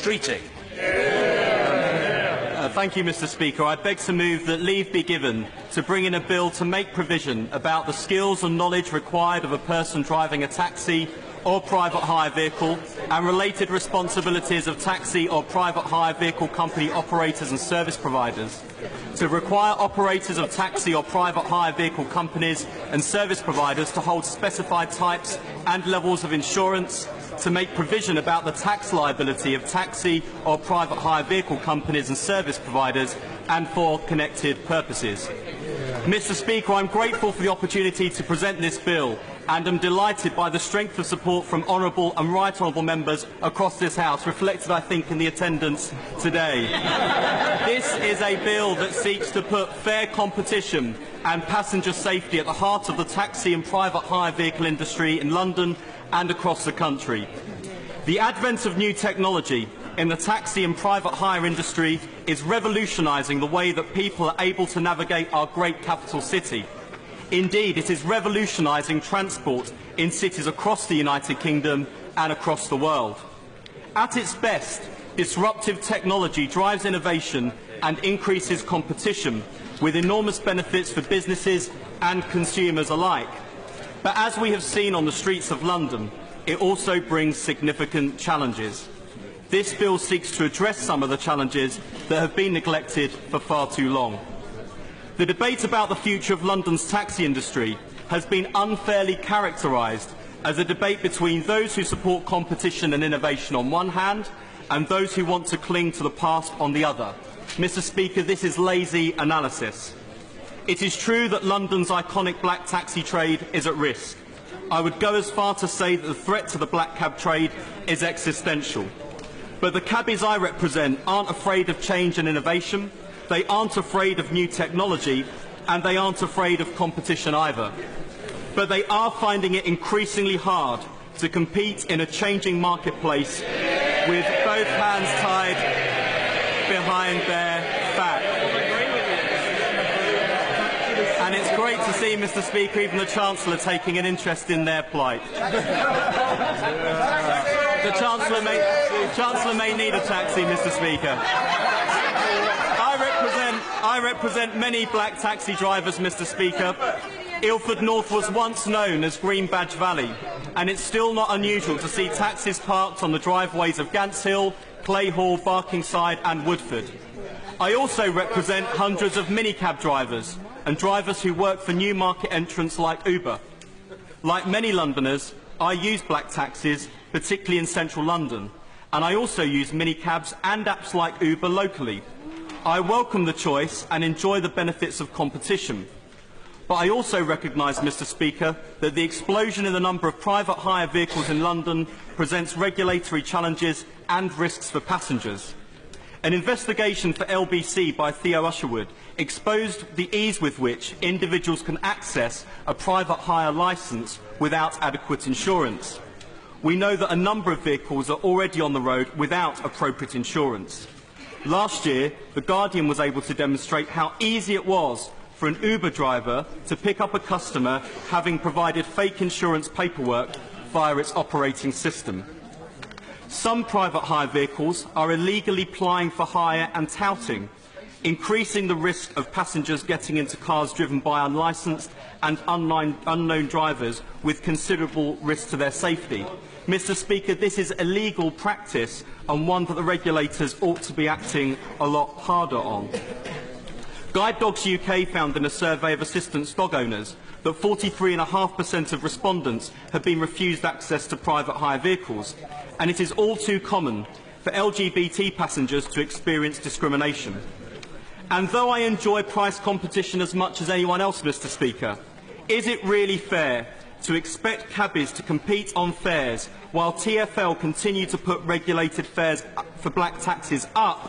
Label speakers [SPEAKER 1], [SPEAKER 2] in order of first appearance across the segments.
[SPEAKER 1] Streeting.
[SPEAKER 2] Thank you, Mr. Speaker. I beg to move that leave be given to bring in a bill to make provision about the skills and knowledge required of a person driving a taxi or private hire vehicle and related responsibilities of taxi or private hire vehicle company operators and service providers, to require operators of taxi or private hire vehicle companies and service providers to hold specified types and levels of insurance, to make provision about the tax liability of taxi or private hire vehicle companies and service providers, and for connected purposes. Mr. Speaker, I am grateful for the opportunity to present this bill and am delighted by the strength of support from honourable and right honourable members across this House, reflected, I think, in the attendance today. This is a bill that seeks to put fair competition and passenger safety at the heart of the taxi and private hire vehicle industry in London and across the country. The advent of new technology in the taxi and private hire industry is revolutionising the way that people are able to navigate our great capital city. Indeed, it is revolutionising transport in cities across the United Kingdom and across the world. At its best, disruptive technology drives innovation and increases competition, with enormous benefits for businesses and consumers alike. But as we have seen on the streets of London, it also brings significant challenges. This bill seeks to address some of the challenges that have been neglected for far too long. The debate about the future of London's taxi industry has been unfairly characterised as a debate between those who support competition and innovation on one hand and those who want to cling to the past on the other. Mr. Speaker, this is lazy analysis. It is true that London's iconic black taxi trade is at risk. I would go as far to say that the threat to the black cab trade is existential. But the cabbies I represent aren't afraid of change and innovation. They aren't afraid of new technology, and they aren't afraid of competition either. But they are finding it increasingly hard to compete in a changing marketplace with both hands tied behind their back. And it's great to see, Mr. Speaker, even the Chancellor taking an interest in their plight. The Chancellor may need a taxi, Mr. Speaker. I represent many black taxi drivers, Mr. Speaker. Ilford North was once known as Green Badge Valley, and it's still not unusual to see taxis parked on the driveways of Gants Hill, Clay Hall, Barkingside and Woodford. I also represent hundreds of minicab drivers and drivers who work for new market entrants like Uber. Like many Londoners, I use black taxis, particularly in central London, and I also use minicabs and apps like Uber locally. I welcome the choice and enjoy the benefits of competition. But I also recognise, Mr. Speaker, that the explosion in the number of private hire vehicles in London presents regulatory challenges and risks for passengers. An investigation for LBC by Theo Usherwood exposed the ease with which individuals can access a private hire licence without adequate insurance. We know that a number of vehicles are already on the road without appropriate insurance. Last year, The Guardian was able to demonstrate how easy it was for an Uber driver to pick up a customer having provided fake insurance paperwork via its operating system. Some private hire vehicles are illegally plying for hire and touting, increasing the risk of passengers getting into cars driven by unlicensed and unknown drivers with considerable risk to their safety. Mr. Speaker, this is illegal practice and one that the regulators ought to be acting a lot harder on. Guide Dogs UK found in a survey of assistance dog owners that 43.5% of respondents have been refused access to private hire vehicles, and it is all too common for LGBT passengers to experience discrimination. And though I enjoy price competition as much as anyone else, Mr. Speaker, is it really fair to expect cabbies to compete on fares while TfL continue to put regulated fares for black taxis up,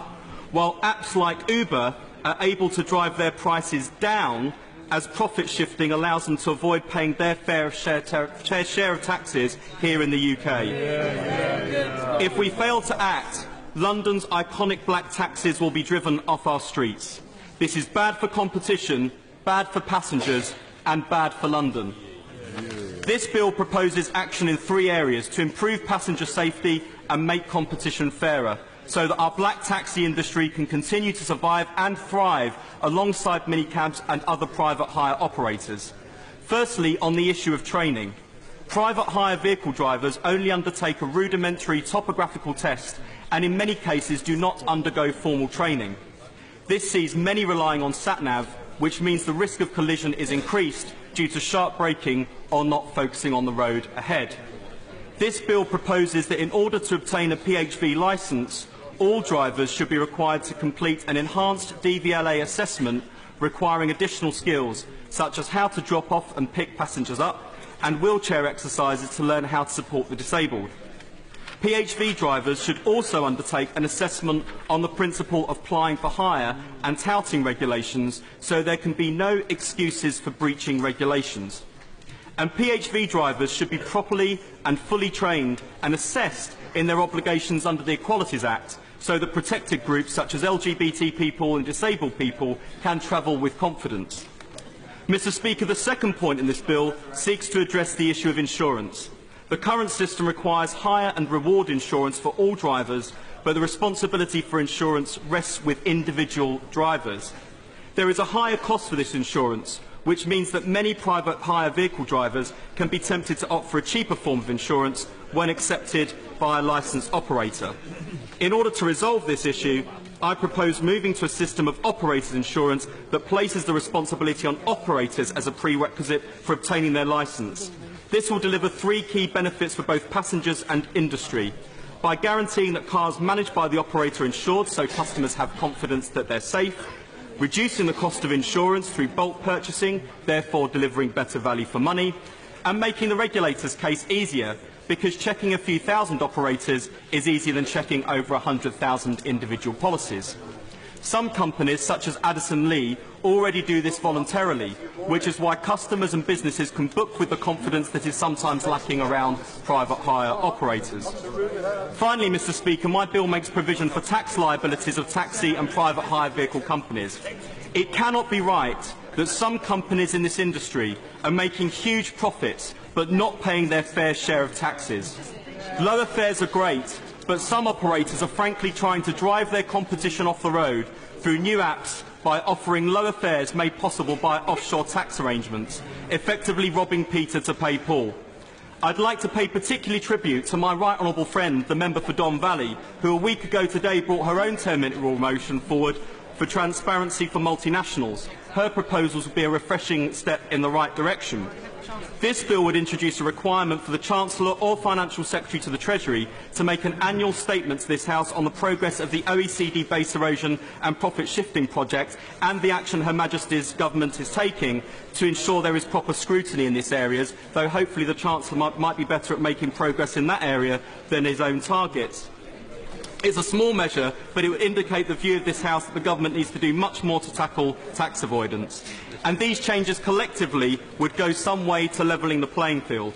[SPEAKER 2] while apps like Uber are able to drive their prices down as profit shifting allows them to avoid paying their fair share of taxes here in the UK? If we fail to act, London's iconic black taxis will be driven off our streets. This is bad for competition, bad for passengers and bad for London. This bill proposes action in 3 areas to improve passenger safety and make competition fairer. so that our black taxi industry can continue to survive and thrive alongside minicabs and other private hire operators. Firstly, on the issue of training. Private hire vehicle drivers only undertake a rudimentary topographical test and in many cases do not undergo formal training. This sees many relying on sat-nav, which means the risk of collision is increased due to sharp braking or not focusing on the road ahead. This bill proposes that in order to obtain a PHV licence, all drivers should be required to complete an enhanced DVLA assessment requiring additional skills, such as how to drop off and pick passengers up, and wheelchair exercises to learn how to support the disabled. PHV drivers should also undertake an assessment on the principle of applying for hire and touting regulations, so there can be no excuses for breaching regulations. And PHV drivers should be properly and fully trained and assessed in their obligations under the Equalities Act, so that protected groups such as LGBT people and disabled people can travel with confidence. Mr. Speaker, the second point in this bill seeks to address the issue of insurance. The current system requires hire and reward insurance for all drivers, but the responsibility for insurance rests with individual drivers. There is a higher cost for this insurance, which means that many private hire vehicle drivers can be tempted to opt for a cheaper form of insurance when accepted by a licensed operator. In order to resolve this issue, I propose moving to a system of operators' insurance that places the responsibility on operators as a prerequisite for obtaining their licence. This will deliver three key benefits for both passengers and industry. By guaranteeing that cars managed by the operator are insured so customers have confidence that they're safe, reducing the cost of insurance through bulk purchasing, therefore delivering better value for money, and making the regulator's case easier, because checking a few thousand operators is easier than checking over 100,000 individual policies. Some companies, such as Addison Lee, already do this voluntarily, which is why customers and businesses can book with the confidence that is sometimes lacking around private hire operators. Finally, Mr. Speaker, my bill makes provision for tax liabilities of taxi and private hire vehicle companies. It cannot be right that some companies in this industry are making huge profits but not paying their fair share of taxes. Lower fares are great, but some operators are frankly trying to drive their competition off the road through new apps by offering lower fares made possible by offshore tax arrangements, effectively robbing Peter to pay Paul. I'd like to pay particularly tribute to my right honourable friend, the member for Don Valley, who a week ago today brought her own 10-minute rule motion forward for transparency for multinationals. Her proposals would be a refreshing step in the right direction. This bill would introduce a requirement for the Chancellor or Financial Secretary to the Treasury to make an annual statement to this House on the progress of the OECD base erosion and profit shifting project and the action Her Majesty's government is taking to ensure there is proper scrutiny in these areas, though hopefully the Chancellor might be better at making progress in that area than his own targets. It's a small measure, but it would indicate the view of this House that the government needs to do much more to tackle tax avoidance. And these changes collectively would go some way to levelling the playing field.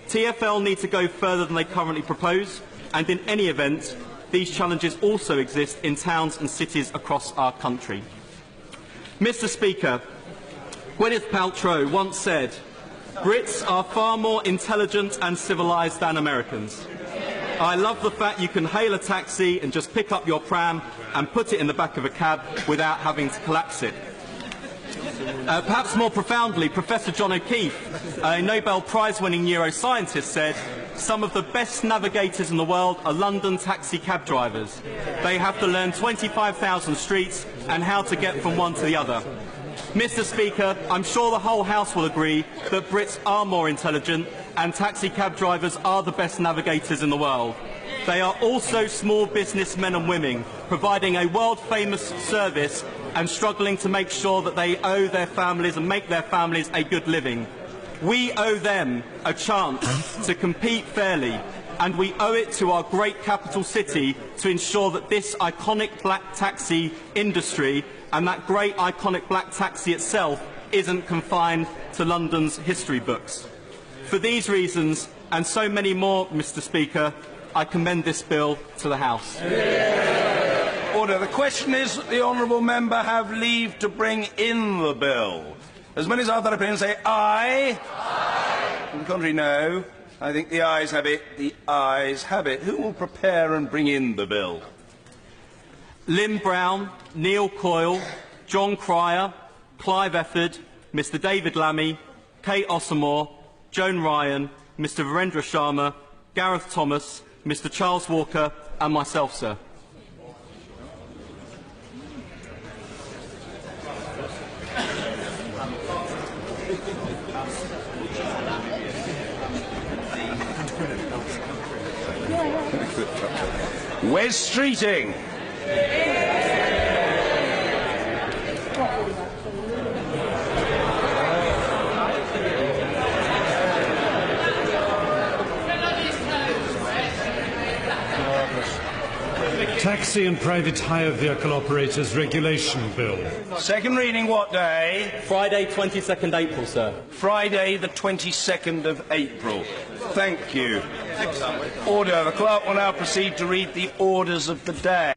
[SPEAKER 2] TfL need to go further than they currently propose, and in any event, these challenges also exist in towns and cities across our country. Mr. Speaker, Gwyneth Paltrow once said, "Brits are far more intelligent and civilised than Americans." I love the fact you can hail a taxi and just pick up your pram and put it in the back of a cab without having to collapse it. Perhaps more profoundly, Professor John O'Keefe, a Nobel Prize-winning neuroscientist, said, "Some of the best navigators in the world are London taxi cab drivers. They have to learn 25,000 streets and how to get from one to the other." Mr. Speaker, I'm sure the whole House will agree that Brits are more intelligent and taxi cab drivers are the best navigators in the world. They are also small businessmen and women, providing a world-famous service and struggling to make sure that they owe their families and make their families a good living. We owe them a chance to compete fairly, and we owe it to our great capital city to ensure that this iconic black taxi industry and that great iconic black taxi itself isn't confined to London's history books. For these reasons, and so many more, Mr. Speaker, I commend this bill to the House.
[SPEAKER 1] Order. The question is that the honourable member have leave to bring in the bill. As many as are that opinion say aye. Aye. On the contrary, no. I think the ayes have it. The ayes have it. Who will prepare and bring in the bill?
[SPEAKER 2] Lynn Brown, Neil Coyle, John Cryer, Clive Efford, Mr David Lammy, Kate Ossamore, Joan Ryan, Mr Virendra Sharma, Gareth Thomas, Mr Charles Walker and myself, sir.
[SPEAKER 1] Wes Streeting.
[SPEAKER 3] Taxi and Private Hire Vehicle Operators Regulation Bill.
[SPEAKER 1] Second reading what day?
[SPEAKER 2] Friday, 22nd April, sir.
[SPEAKER 1] Friday the 22nd of April. Thank you. Order. The clerk will now proceed to read the orders of the day.